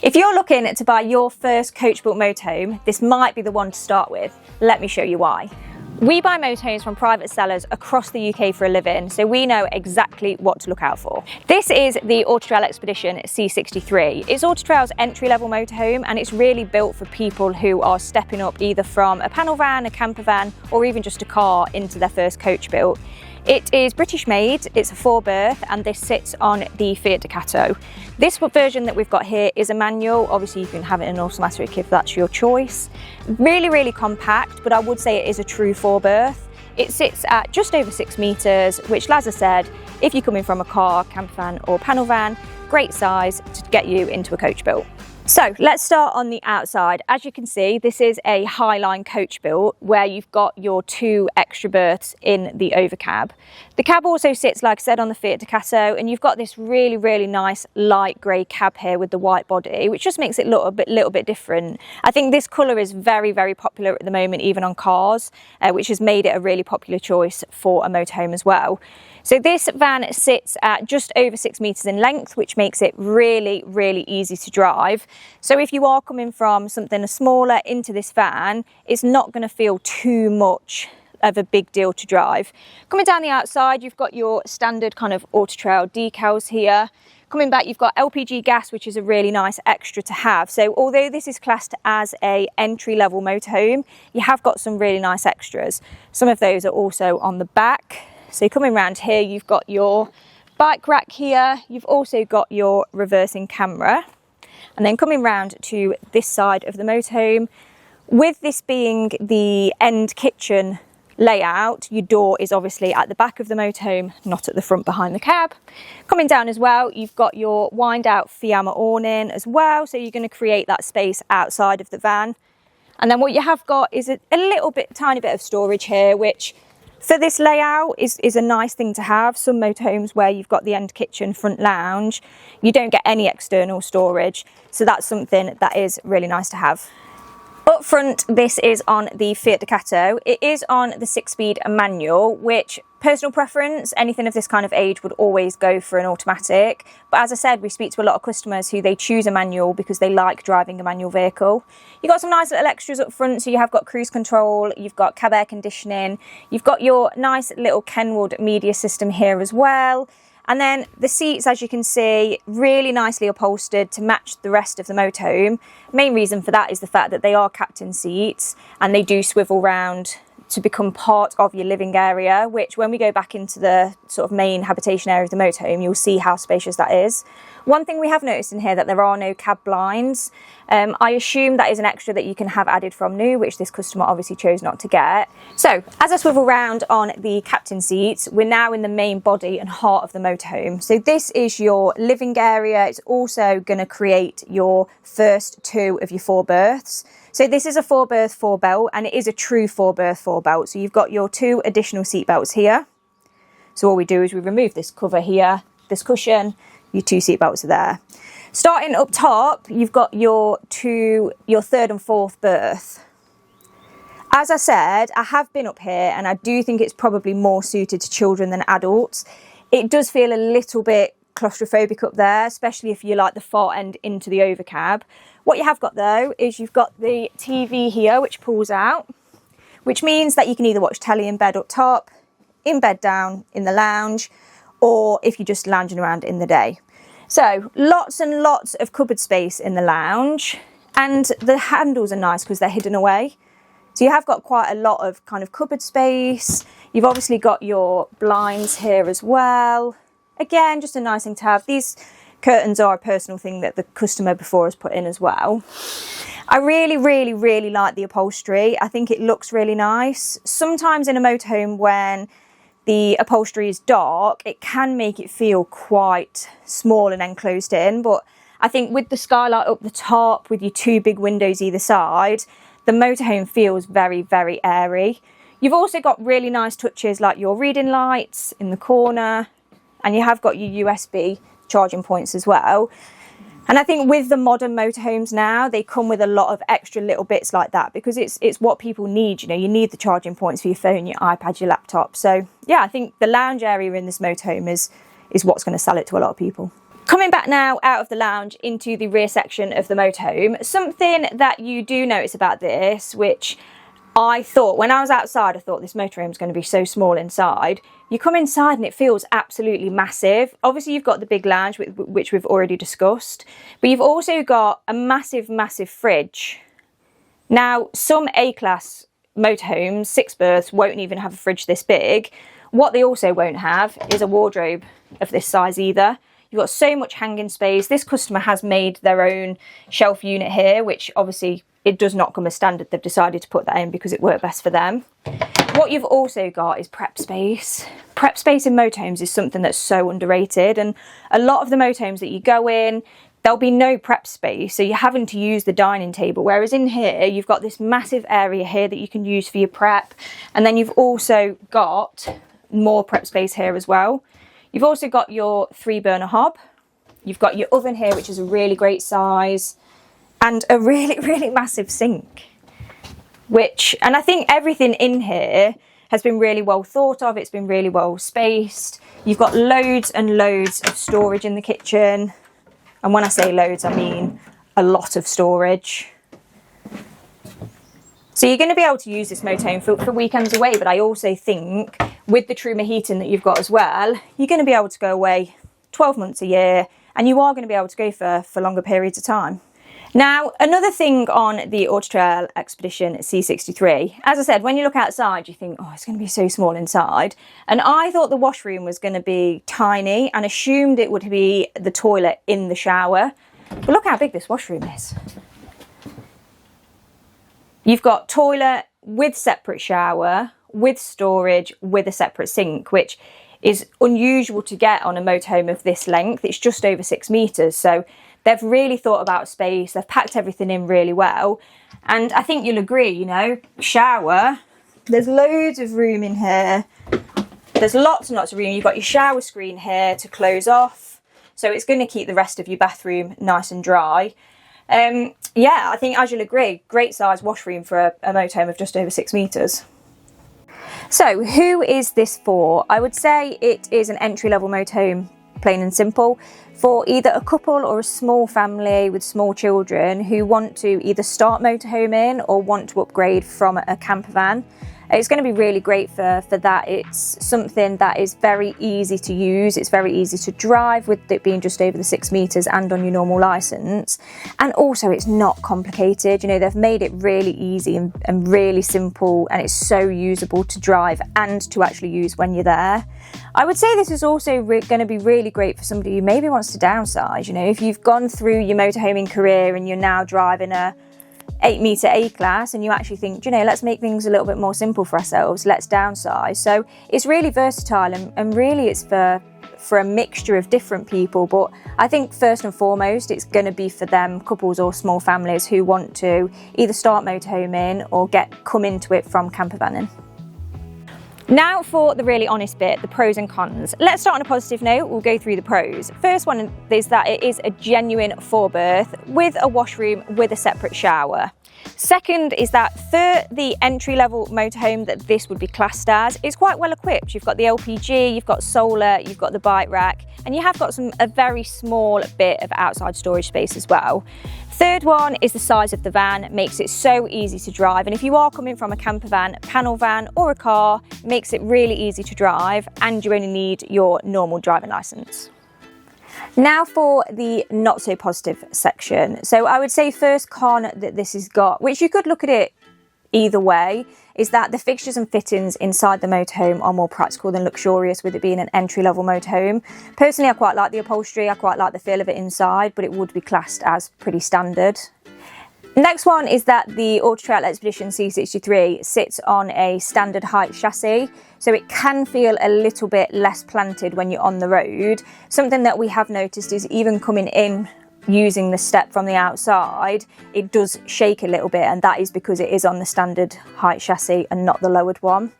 If you're looking to buy your first coach-built motorhome, this might be the one to start with. Let me show you why. We buy motorhomes from private sellers across the UK for a living, so we know exactly what to look out for. This is the Auto-Trail Expedition C63. It's Auto-Trail's entry-level motorhome, and it's really built for people who are stepping up either from a panel van, a camper van, or even just a car into their first coach built. It is British made, it's a 4-berth, and this sits on the Fiat Ducato. This version that we've got here is a manual. Obviously you can have it in an automatic if that's your choice. Really compact, but I would say it is a true 4-berth. It sits at just over 6 metres, which, as I said, if you're coming from a car, camper van or panel van, great size to get you into a coach built. So let's start on the outside. As you can see, this is a highline coach built where you've got your 2 extra berths in the overcab. The cab also sits, like I said, on the Fiat Ducato, and you've got this really nice light grey cab here with the white body, which just makes it look a little bit different. I think this colour is very popular at the moment, even on cars, which has made it a really popular choice for a motorhome as well. So this van sits at just over 6 metres in length, which makes it really easy to drive. So if you are coming from something smaller into this van, it's not going to feel too much of a big deal to drive. Coming down the outside, you've got your standard kind of Auto-Trail decals here. Coming back, you've got LPG gas, which is a really nice extra to have. So although this is classed as a entry-level motorhome, you have got some really nice extras. Some of those are also on the back. So coming around here, you've got your bike rack here. You've also got your reversing camera. And then coming round to this side of the motorhome, with this being the end kitchen layout, your door is obviously at the back of the motorhome, not at the front behind the cab. Coming down as well, you've got your wind out Fiamma awning as well, so you're going to create that space outside of the van. And then what you have got is a tiny bit of storage here, which for this layout is a nice thing to have. Some motorhomes where you've got the end kitchen, front lounge, you don't get any external storage, so that's something that is really nice to have. Up front, this is on the Fiat Ducato. It is on the 6-speed manual, which, personal preference, anything of this kind of age would always go for an automatic. But as I said, we speak to a lot of customers who they choose a manual because they like driving a manual vehicle. You've got some nice little extras up front, so you have got cruise control, you've got cab air conditioning, you've got your nice little Kenwood media system here as well. And then the seats, as you can see, really nicely upholstered to match the rest of the motorhome. Main reason for that is the fact that they are captain seats and they do swivel round to become part of your living area, which when we go back into the sort of main habitation area of the motorhome, you'll see how spacious that is. One thing we have noticed in here that there are no cab blinds. I assume that is an extra that you can have added from new, which this customer obviously chose not to get. So as I swivel round on the captain seats, we're now in the main body and heart of the motorhome. So this is your living area. It's also going to create your first 2 of your 4 berths. So this is a 4-berth 4-belt, and it is a true 4-berth 4-belt. So you've got your 2 additional seat belts here. So all we do is we remove this cover here, this cushion, your 2 seat belts are there. Starting up top, you've got your 3rd and 4th berth. As I said, I have been up here and I do think it's probably more suited to children than adults. It does feel a little bit claustrophobic up there, especially if you like the far end into the overcab. What you have got though is you've got the TV here which pulls out, which means that you can either watch telly in bed up top, in bed down in the lounge, or if you're just lounging around in the day. So lots and lots of cupboard space in the lounge, and the handles are nice because they're hidden away. So you have got quite a lot of kind of cupboard space. You've obviously got your blinds here as well. Again, just a nice thing to have. These curtains are a personal thing that the customer before has put in as well. I really like the upholstery. I think it looks really nice. Sometimes in a motorhome when the upholstery is dark, it can make it feel quite small and enclosed in, but I think with the skylight up the top, with your 2 big windows either side, the motorhome feels very airy. You've also got really nice touches like your reading lights in the corner, and you have got your USB charging points as well. And I think with the modern motorhomes now, they come with a lot of extra little bits like that because it's what people need. You know, you need the charging points for your phone, your iPad, your laptop. So yeah, I think the lounge area in this motorhome is what's going to sell it to a lot of people. Coming back now out of the lounge into the rear section of the motorhome, something that you do notice about this, which I thought, when I was outside, I thought this motorhome is going to be so small inside. You come inside and it feels absolutely massive. Obviously you've got the big lounge, which we've already discussed, but you've also got a massive, massive fridge. Now, some A-class motorhomes, 6 berths, won't even have a fridge this big. What they also won't have is a wardrobe of this size either. You've got so much hanging space. This customer has made their own shelf unit here, which obviously it does not come as standard. They've decided to put that in because it worked best for them. What you've also got is prep space. Prep space in motorhomes is something that's so underrated, and a lot of the motorhomes that you go in, there'll be no prep space, so you're having to use the dining table, whereas in here you've got this massive area here that you can use for your prep, and then you've also got more prep space here as well. You've also got your 3-burner hob. You've got your oven here, which is a really great size, and a really, really massive sink. And I think everything in here has been really well thought of. It's been really well spaced. You've got loads and loads of storage in the kitchen. And when I say loads, I mean a lot of storage. So you're going to be able to use this motorhome for weekends away, but I also think with the Truma heating that you've got as well, you're going to be able to go away 12 months a year, and you are going to be able to go for longer periods of time. Now, another thing on the Auto-Trail Expedition C63, as I said, when you look outside, you think, oh, it's going to be so small inside. And I thought the washroom was going to be tiny and assumed it would be the toilet in the shower. But look how big this washroom is. You've got toilet with separate shower, with storage, with a separate sink, which is unusual to get on a motorhome of this length. It's just over 6 metres, so they've really thought about space. They've packed everything in really well. And I think you'll agree, you know, shower, there's loads of room in here. There's lots and lots of room. You've got your shower screen here to close off, so it's going to keep the rest of your bathroom nice and dry. Yeah, I think, as you'll agree, great size washroom for a motorhome of just over 6 metres. So who is this for? I would say it is an entry-level motorhome, plain and simple, for either a couple or a small family with small children who want to either start motorhoming or want to upgrade from a campervan. It's going to be really great for that. It's something that is very easy to use. It's very easy to drive, with it being just over the 6 metres and on your normal licence. And also it's not complicated. You know, they've made it really easy and really simple, and it's so usable to drive and to actually use when you're there. I would say this is also going to be really great for somebody who maybe wants to downsize. You know, if you've gone through your motorhoming career and you're now driving a 8-metre A-class and you actually think, you know, let's make things a little bit more simple for ourselves, let's downsize. So it's really versatile, and really it's for a mixture of different people, but I think first and foremost it's going to be for them couples or small families who want to either start motorhoming or come into it from campervanning. Now for the really honest bit, the pros and cons. Let's start on a positive note. We'll go through the pros. First one is that it is a genuine 4-berth with a washroom with a separate shower. Second is that for the entry-level motorhome that this would be classed as, it's quite well equipped. You've got the LPG, you've got solar, you've got the bike rack, and you have got a very small bit of outside storage space as well. Third one is the size of the van. It makes it so easy to drive, and if you are coming from a camper van, panel van or a car, it makes it really easy to drive, and you only need your normal driving licence. Now for the not so positive section. So I would say first con that this has got, which you could look at it either way, is that the fixtures and fittings inside the motorhome are more practical than luxurious, with it being an entry-level motorhome. Personally, I quite like the upholstery, I quite like the feel of it inside, but it would be classed as pretty standard. Next one is that the Auto-Trail Expedition C63 sits on a standard height chassis, so it can feel a little bit less planted when you're on the road. Something that we have noticed is even coming in using the step from the outside, it does shake a little bit, and that is because it is on the standard height chassis and not the lowered one.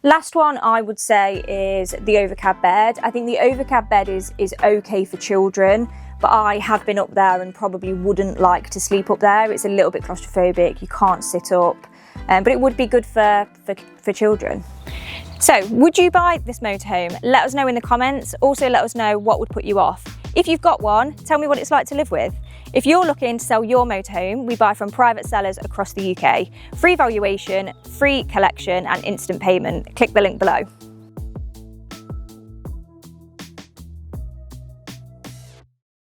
Last one I would say is the overcab bed. I think the overcab bed is okay for children, but I have been up there and probably wouldn't like to sleep up there. It's a little bit claustrophobic, you can't sit up, but it would be good for children. So would you buy this motorhome? Let us know in the comments. Also let us know what would put you off. If you've got one, tell me what it's like to live with. If you're looking to sell your motorhome, we buy from private sellers across the UK. Free valuation, free collection and instant payment. Click the link below.